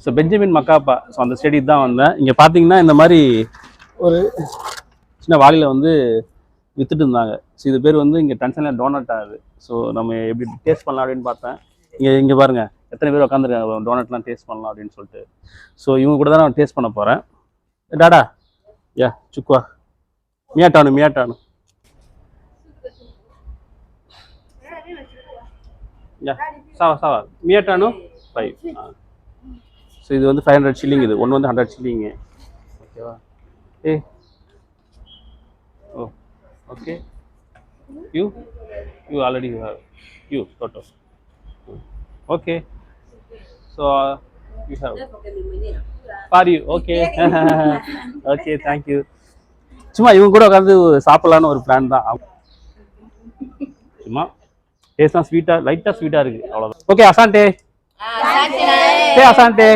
So Benjamin மக்காப்பா. So அந்த ஸ்டேடிக்கு தான் வந்தேன். இங்கே பார்த்தீங்கன்னா இந்த மாதிரி ஒரு சின்ன வாளியில் வந்து வித்துட்டு இருந்தாங்க. ஸோ இது பேர் வந்து இங்கே டன்சனில் டோனட் ஆகுது. ஸோ நம்ம எப்படி டேஸ்ட் பண்ணலாம் அப்படின்னு பார்த்தேன். இங்கே பாருங்கள் எத்தனை பேர் உட்காந்துருக்காங்க டோனட்லாம் டேஸ்ட் பண்ணலாம் அப்படின்னு சொல்லிட்டு. ஸோ இவங்க கூட தான் நான் டேஸ்ட் பண்ண போகிறேன். டாடா யா சுக்குவா மியாட்டானு யா சாவா மியாட்டானு 5. ஸோ இது வந்து 500 ஷில்லிங். இது ஒன்று வந்து 100 ஷில்லிங்கு. ஓகேவா? Oh okay. You already you டோட்டோ. Okay. So you have for you. Okay okay thank you. சும்மா இவங்க கூட உட்காந்து சாப்பிட்லான்னு ஒரு பிளான் தான். சும்மா டேஸ்ட்லாம் ஸ்வீட்டாக லைட்டாக ஸ்வீட்டாக இருக்குது, அவ்வளோதான். ஓகே அசான்டே. அசான்டே.